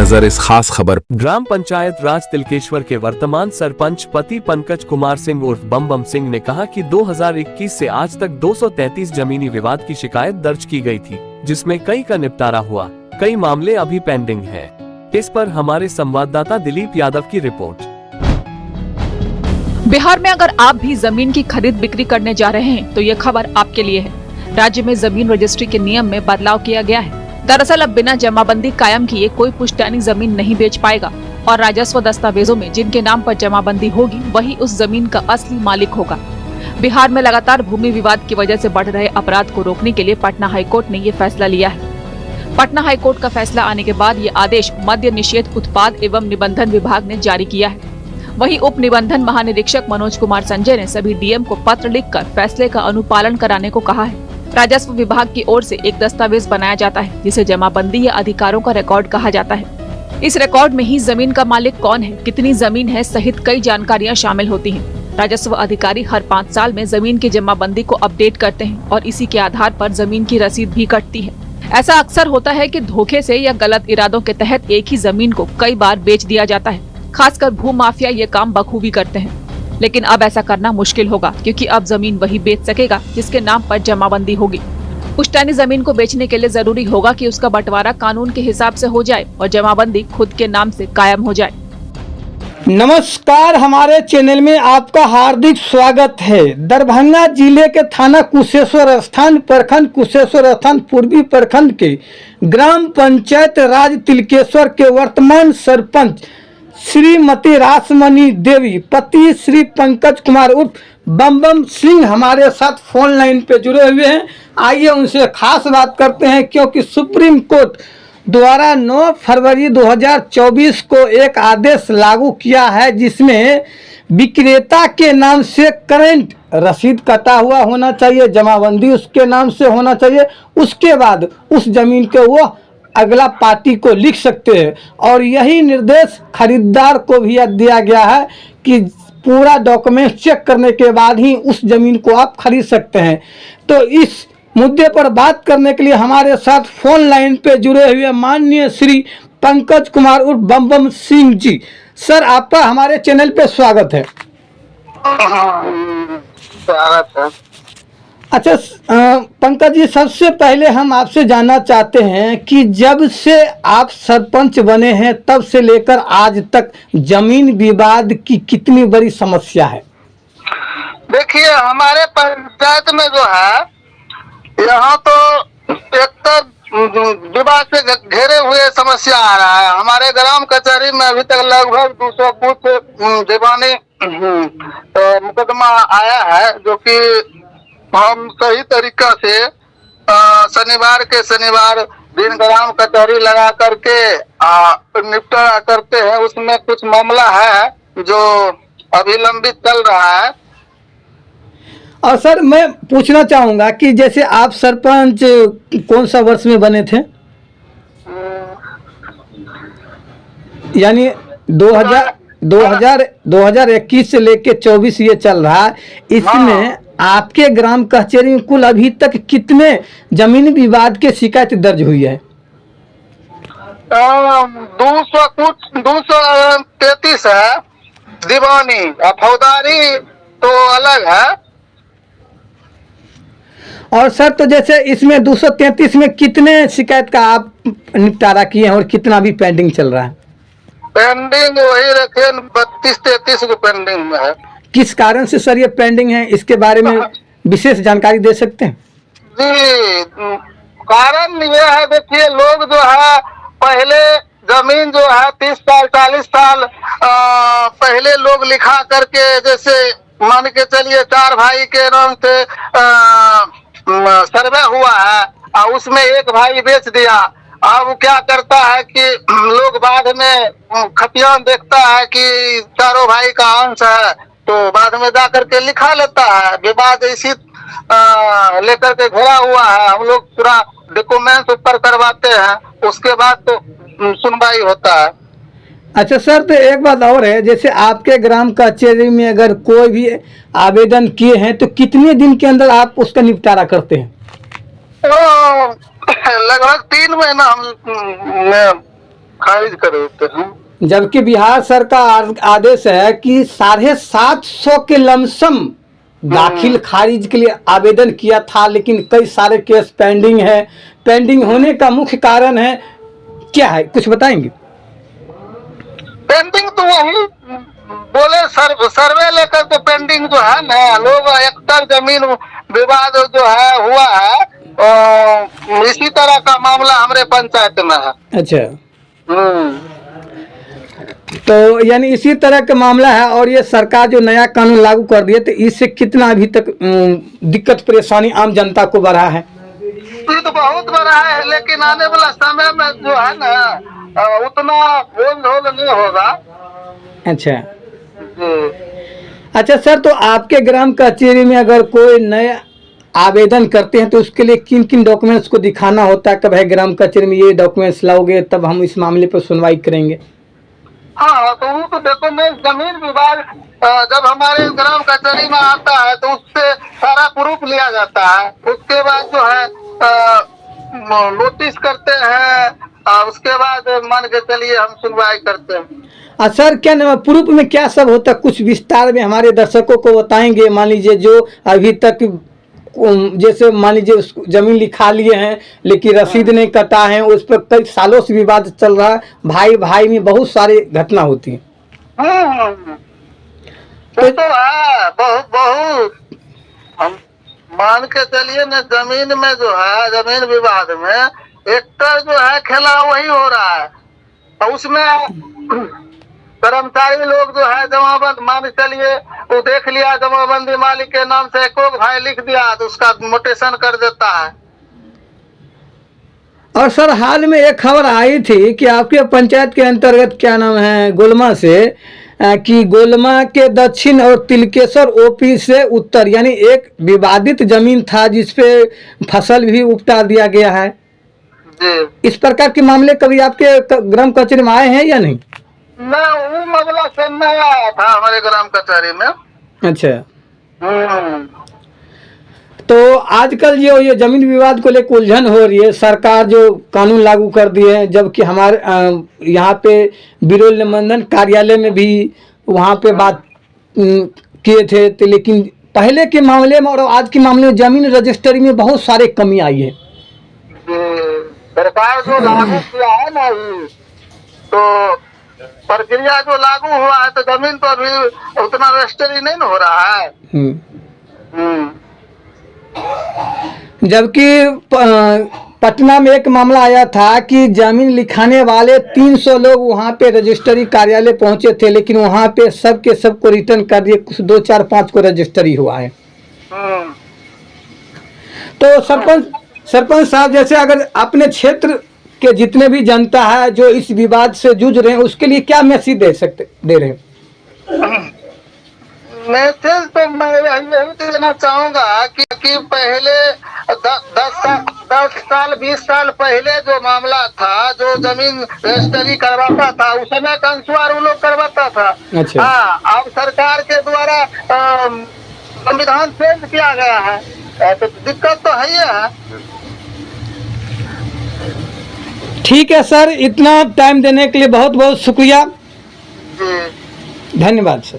नजर इस खास खबर। ग्राम पंचायत राज तिलकेश्वर के वर्तमान सरपंच पति पंकज कुमार सिंह उर्फ बम बम सिंह ने कहा कि 2021 से आज तक 233 जमीनी विवाद की शिकायत दर्ज की गई थी, जिसमें कई का निपटारा हुआ, कई मामले अभी पेंडिंग हैं। इस पर हमारे संवाददाता दिलीप यादव की रिपोर्ट। बिहार में अगर आप भी जमीन की खरीद बिक्री करने जा रहे हैं तो ये खबर आपके लिए है। राज्य में जमीन रजिस्ट्री के नियम में बदलाव किया गया है। दरअसल अब बिना जमाबंदी कायम किए कोई पुश्तैनी जमीन नहीं बेच पाएगा और राजस्व दस्तावेजों में जिनके नाम पर जमाबंदी होगी वही उस जमीन का असली मालिक होगा। बिहार में लगातार भूमि विवाद की वजह से बढ़ रहे अपराध को रोकने के लिए पटना हाईकोर्ट ने ये फैसला लिया है। पटना हाईकोर्ट का फैसला आने के बाद ये आदेश मद्य निषेध उत्पाद एवं निबंधन विभाग ने जारी किया है। वहीं उप निबंधन महानिरीक्षक मनोज कुमार संजय ने सभी डीएम को पत्र लिखकर फैसले का अनुपालन कराने को कहा है। राजस्व विभाग की ओर से एक दस्तावेज बनाया जाता है जिसे जमाबंदी या अधिकारों का रिकॉर्ड कहा जाता है। इस रिकॉर्ड में ही जमीन का मालिक कौन है, कितनी जमीन है सहित कई जानकारियां शामिल होती हैं। राजस्व अधिकारी हर 5 साल में जमीन की जमाबंदी को अपडेट करते हैं और इसी के आधार पर जमीन की रसीद भी कटती है। ऐसा अक्सर होता है कि धोखे से या गलत इरादों के तहत एक ही जमीन को कई बार बेच दिया जाता है। खासकर भू माफिया ये काम बखूबी करते हैं, लेकिन अब ऐसा करना मुश्किल होगा क्योंकि अब जमीन वही बेच सकेगा जिसके नाम पर जमाबंदी होगी। पुश्तैनी जमीन को बेचने के लिए जरूरी होगा कि उसका बंटवारा कानून के हिसाब से हो जाए और जमाबंदी खुद के नाम से कायम हो जाए। नमस्कार, हमारे चैनल में आपका हार्दिक स्वागत है। दरभंगा जिले के थाना कुशेश्वर स्थान प्रखंड कुशेश्वर स्थान पूर्वी प्रखंड के ग्राम पंचायत राज तिलकेश्वर के वर्तमान सरपंच श्रीमती रासमणी देवी पति श्री पंकज कुमार उर्फ बम बम सिंह हमारे साथ फोन लाइन पे जुड़े हुए हैं। आइए उनसे खास बात करते हैं, क्योंकि सुप्रीम कोर्ट द्वारा 9 फरवरी 2024 को एक आदेश लागू किया है जिसमें विक्रेता के नाम से करंट रसीद कटा हुआ होना चाहिए, जमाबंदी उसके नाम से होना चाहिए। उसके बाद उस जमीन के वो अगला पार्टी को लिख सकते हैं और यही निर्देश खरीदार को भी दिया गया है कि पूरा डॉक्यूमेंट चेक करने के बाद ही उस जमीन को आप खरीद सकते हैं। तो इस मुद्दे पर बात करने के लिए हमारे साथ फोन लाइन पे जुड़े हुए माननीय श्री पंकज कुमार उर्फ बम बम सिंह जी। सर, आपका हमारे चैनल पे स्वागत है। स्वागत है। अच्छा पंकज जी, सबसे पहले हम आपसे जानना चाहते हैं कि जब से आप सरपंच बने हैं तब से लेकर आज तक जमीन विवाद की कितनी बड़ी समस्या है? देखिए, हमारे पंचायत में जो है यहाँ तो एक तो विवाद से घेरे हुए समस्या आ रहा है। हमारे ग्राम कचहरी में अभी तक लगभग 200 कुछ दीवानी मुकदमा आया है, जो कि हम सही तरीका से शनिवार के शनिवार दिन ग्राम कचहरी लगा करके निपटारा करते हैं। उसमें कुछ मामला है जो अभी लंबित चल रहा है। और सर, मैं पूछना चाहूंगा कि जैसे आप सरपंच कौन सा वर्ष में बने थे? यानी 2021 से लेके 24 ये चल रहा है। इसमें आपके ग्राम कचहरी में कुल अभी तक कितने जमीन विवाद के शिकायत दर्ज हुई है? 233 है। दीवानी फौजदारी तो अलग है। और सर, तो जैसे इसमें 233 में कितने शिकायत का आप निपटारा किए हैं और कितना भी पेंडिंग चल रहा है? पेंडिंग वही रखे 32-33 को पेंडिंग में है। किस कारण से सर ये पेंडिंग है, इसके बारे में विशेष जानकारी दे सकते हैं? जी, कारण ये है, देखिए लोग जो है पहले जमीन जो है 30 साल 40 साल पहले लोग लिखा करके, जैसे मान के चलिए 4 भाई के नाम से सर्वे हुआ है और उसमें एक भाई बेच दिया। अब क्या करता है कि लोग बाद में खतियान देखता है कि चारों भाई का अंश है, तो बाद में जा करके लिखा लेता है। विवाद इसी लेकर के घेरा हुआ है। हम लोग पूरा डॉक्यूमेंट ऊपर करवाते हैं, उसके बाद तो सुनवाई होता है। अच्छा सर, तो एक बात और है, जैसे आपके ग्राम कचहरी में अगर कोई भी आवेदन किए हैं तो कितने दिन के अंदर आप उसका निपटारा करते हैं? तो लगभग 3 महीना में खारिज कर देते हैं। जबकि बिहार सरकार आदेश है कि 750 के लमसम दाखिल खारिज के लिए आवेदन किया था, लेकिन कई सारे केस पेंडिंग है। पेंडिंग होने का मुख्य कारण है क्या है, कुछ बताएंगे? पेंडिंग तो वही बोले सर्वे लेकर तो पेंडिंग जो है ना, लोग एकड़ जमीन विवाद जो है हुआ है, इसी तरह का मामला हमारे पंचायत में है। अच्छा, तो यानी इसी तरह का मामला है। और ये सरकार जो नया कानून लागू कर दिए, तो इससे कितना अभी तक दिक्कत परेशानी आम जनता को बढ़ा है? ये तो बहुत बड़ा है, लेकिन आने वाला समय में जो है ना उतना बोल ढोल नहीं होगा। अच्छा अच्छा सर, तो आपके ग्राम कचहरी में अगर कोई नया आवेदन करते हैं तो उसके लिए किन किन डॉक्यूमेंट्स को दिखाना होता है? कब है ग्राम कचहरी में ये डॉक्यूमेंट्स लाओगे तब हम इस मामले पर सुनवाई करेंगे? हाँ, तो वो तो देखो मैं जमीन विवाद जब हमारे ग्राम कचहरी में आता है तो उससे सारा प्रूफ लिया जाता है। उसके बाद जो है नोटिस करते हैं, उसके बाद मान के चलिए हम सुनवाई करते हैं। सर, क्या नाम प्रूफ में क्या सब होता है, कुछ विस्तार में हमारे दर्शकों को बताएंगे? मान लीजिए जो अभी तक जैसे मान लीजिए जमीन लिखा लिए हैं लेकिन रसीद नहीं कटा है, उस पर कई सालों से विवाद चल रहा है, भाई भाई में बहुत सारी घटना होती है। तो है बहुत बहुत, हम मान के चलिए न, जमीन में जो है जमीन विवाद में एकड़ जो है खेला वही हो रहा है, और उसमें कर्मचारी लोग जो है जमाबंद मान चलिए वो देख लिया, जमाबंदी मालिक के नाम से एको भाई लिख दिया तो उसका मोटेशन कर देता है। और सर, हाल में एक खबर आई थी कि आपके पंचायत के अंतर्गत क्या नाम है गोलमा से, कि गोलमा के दक्षिण और तिलकेश्वर ओपी से उत्तर यानी एक विवादित जमीन था जिसपे फसल भी उपटा दिया गया है। इस प्रकार के मामले कभी आपके ग्राम कचहरी में आए हैं या नहीं? ना, वो मामला से नहीं आया था हमारे ग्राम कचहरी में। अच्छा, तो आजकल ये जमीन विवाद को लेकर उलझन हो रही है, सरकार जो कानून लागू कर दिए हैं, जबकि हमारे यहाँ पे बिरोल निबंधन कार्यालय में भी वहाँ पे बात किए थे, तो लेकिन पहले के मामले में और आज के मामले में जमीन रजिस्ट्री में बहुत सारे कमी आई है। सरकार जो लागू किया है ना, तो प्रक्रिया जो लागू हुआ है तो जमीन तो अभी उतना रजिस्ट्री नहीं हो रहा है। जबकि पटना में एक मामला आया था कि जमीन लिखाने वाले 300 लोग वहां पे रजिस्ट्री कार्यालय पहुंचे थे, लेकिन वहां पे सब के सब को रिटर्न कर दिए, कुछ 2 4 5 को रजिस्ट्री हुआ है। तो सरपंच साहब, जैसे अगर अपने क्षेत्र के जितने भी जनता है जो इस विवाद से जूझ रहे हैं, उसके लिए क्या मैसेज दे रहे हैं? मैसेज तो मैं यही देना चाहूंगा कि पहले 10 साल 20 साल पहले जो मामला था, जो जमीन रजिस्ट्री करवाता था उस समय कंसुआर वो लोग करवाता था। अच्छा। हाँ, अब सरकार के द्वारा संविधान चेंज किया गया है, तो दिक्कत तो है ही है। ठीक है सर, इतना टाइम देने के लिए बहुत बहुत शुक्रिया, धन्यवाद सर।